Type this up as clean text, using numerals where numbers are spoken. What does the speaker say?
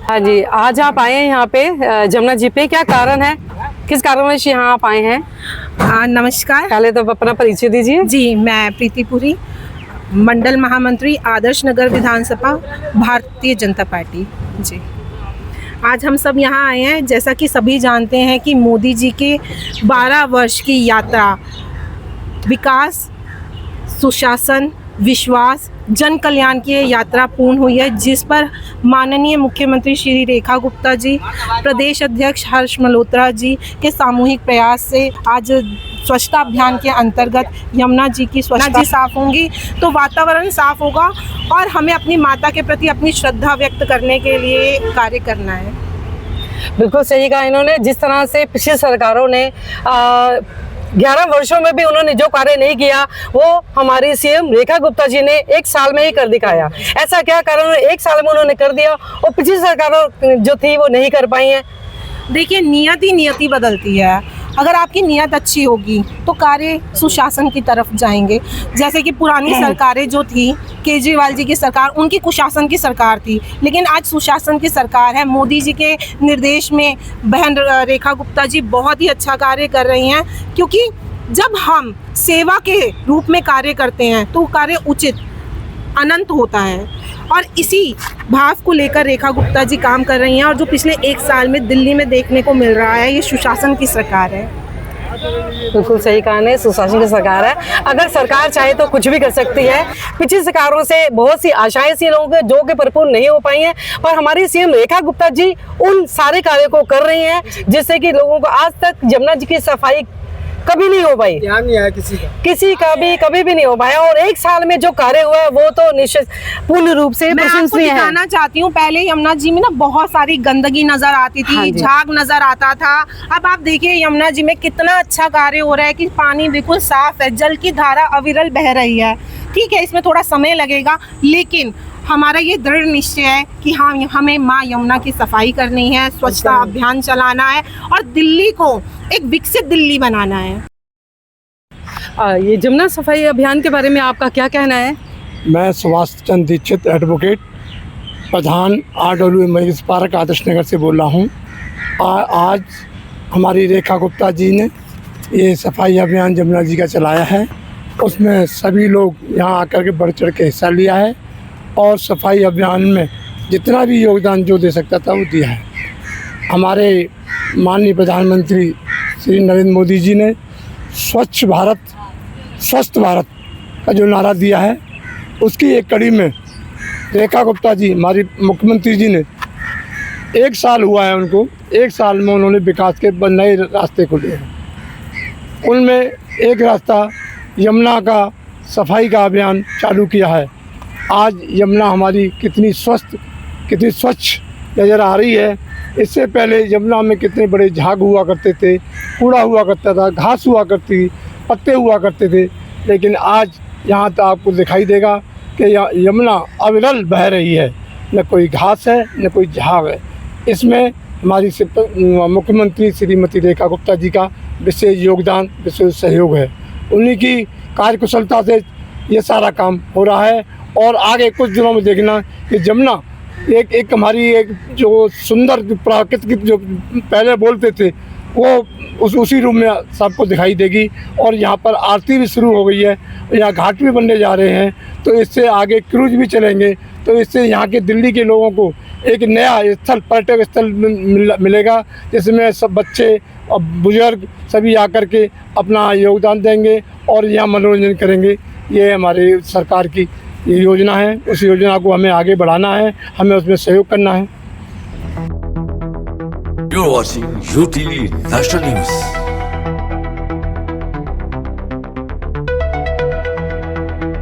हाँ जी, आज आप आए हैं यहाँ पे जमुना जी पे, क्या कारण है, किस कारणवश यहाँ आप आए हैं? नमस्कार। पहले तो अपना परिचय दीजिए। जी, मैं प्रीतिपुरी, मंडल महामंत्री आदर्श नगर विधानसभा भारतीय जनता पार्टी। जी, आज हम सब यहाँ आए हैं, जैसा कि सभी जानते हैं कि मोदी जी के 12 वर्ष की यात्रा विकास, सुशासन, विश्वास, जन कल्याण की यात्रा पूर्ण हुई है, जिस पर माननीय मुख्यमंत्री श्री रेखा गुप्ता जी, प्रदेश अध्यक्ष हर्ष मल्होत्रा जी के सामूहिक प्रयास से आज स्वच्छता अभियान के अंतर्गत यमुना जी की स्वच्छता साफ होंगी तो वातावरण साफ होगा और हमें अपनी माता के प्रति अपनी श्रद्धा व्यक्त करने के लिए कार्य करना है। बिल्कुल सही कहा इन्होंने। जिस तरह से पिछली सरकारों ने 11 वर्षों में भी उन्होंने जो कार्य नहीं किया वो हमारी सीएम रेखा गुप्ता जी ने 1 साल में ही कर दिखाया। ऐसा क्या कारण 1 साल में उन्होंने कर दिया और पिछली सरकारों जो थी वो नहीं कर पाई हैं? देखिए, नियति बदलती है। अगर आपकी नियत अच्छी होगी तो कार्य सुशासन की तरफ जाएंगे। जैसे कि पुरानी सरकारें जो थी, केजरीवाल जी की सरकार, उनकी कुशासन की सरकार थी, लेकिन आज सुशासन की सरकार है। मोदी जी के निर्देश में बहन रेखा गुप्ता जी बहुत ही अच्छा कार्य कर रही हैं, क्योंकि जब हम सेवा के रूप में कार्य करते हैं तो कार्य उचित अनंत होता है और इसी भाव को लेकर रेखा गुप्ता जी काम कर रही हैं। और जो पिछले 1 साल में दिल्ली में देखने को मिल रहा है, ये सुशासन की सरकार है। बिल्कुल सही कहा है, सुशासन की सरकार है। अगर सरकार चाहे तो कुछ भी कर सकती है। पिछली सरकारों से बहुत सी आशाएं सी लोगों के जो कि परिपूर्ण नहीं हो पाई हैं, पर हमारी सीएम रेखा गुप्ता जी उन सारे कार्यों को कर रही हैं जिससे कि लोगों को आज तक यमुना जी की सफाई कभी नहीं हो पाई, ध्यान नहीं आया किसी का भी कभी भी नहीं हो पाया। और 1 साल में जो कार्य हुआ है वो तो निश्चित पूर्ण रूप से प्रशंसनीय है। दिखाना चाहती हूँ, पहले यमुना जी में ना बहुत सारी गंदगी नजर आती थी, हाँ, झाग नजर आता था। अब आप देखिए यमुना जी में कितना अच्छा कार्य हो रहा है कि पानी बिल्कुल साफ है, जल की धारा अविरल बह रही है। ठीक है, इसमें थोड़ा समय लगेगा, लेकिन हमारा ये दृढ़ निश्चय है कि हाँ, हमें माँ यमुना की सफाई करनी है, स्वच्छता अभियान चलाना है और दिल्ली को एक विकसित दिल्ली बनाना है। ये जमुना सफाई अभियान के बारे में आपका क्या कहना है? मैं सुभाष चंद्र दीक्षित एडवोकेट, प्रधान RWA महेश पार्क आदर्श नगर से बोल रहा हूँ। आज हमारी रेखा गुप्ता जी ने ये सफाई अभियान जमुना जी का चलाया है, उसमें सभी लोग यहाँ आकर के बढ़ चढ़ के हिस्सा लिया है और सफाई अभियान में जितना भी योगदान जो दे सकता था वो दिया है। हमारे माननीय प्रधानमंत्री श्री नरेंद्र मोदी जी ने स्वच्छ भारत स्वस्थ भारत का जो नारा दिया है, उसकी एक कड़ी में रेखा गुप्ता जी हमारी मुख्यमंत्री जी ने 1 साल हुआ है उनको, 1 साल में उन्होंने विकास के नए रास्ते खोले हैं। उनमें एक रास्ता यमुना का सफाई का अभियान चालू किया है। आज यमुना हमारी कितनी स्वस्थ, कितनी स्वच्छ नज़र आ रही है। इससे पहले यमुना में कितने बड़े झाग हुआ करते थे, कूड़ा हुआ करता था, घास हुआ करती थी, पत्ते हुआ करते थे, लेकिन आज यहाँ तो आपको दिखाई देगा कि यमुना अविरल बह रही है, न कोई घास है न कोई झाग है। इसमें हमारी मुख्यमंत्री श्रीमती रेखा गुप्ता जी का विशेष योगदान, विशेष सहयोग है। उन्हीं की कार्यकुशलता से ये सारा काम हो रहा है और आगे कुछ दिनों में देखना कि यमुना एक हमारी एक जो सुंदर प्राकृतिक जो पहले बोलते थे वो उसी रूप में सबको दिखाई देगी। और यहाँ पर आरती भी शुरू हो गई है, यहाँ घाट भी बनने जा रहे हैं, तो इससे आगे क्रूज भी चलेंगे, तो इससे यहाँ के दिल्ली के लोगों को एक नया स्थल, पर्यटक स्थल मिलेगा, जिसमें सब बच्चे और बुजुर्ग सभी आकर के अपना योगदान देंगे और यहाँ मनोरंजन करेंगे। ये हमारी सरकार की ये योजना है, उस योजना को हमें आगे बढ़ाना है, हमें उसमें सहयोग करना है। You're watching UTV National News.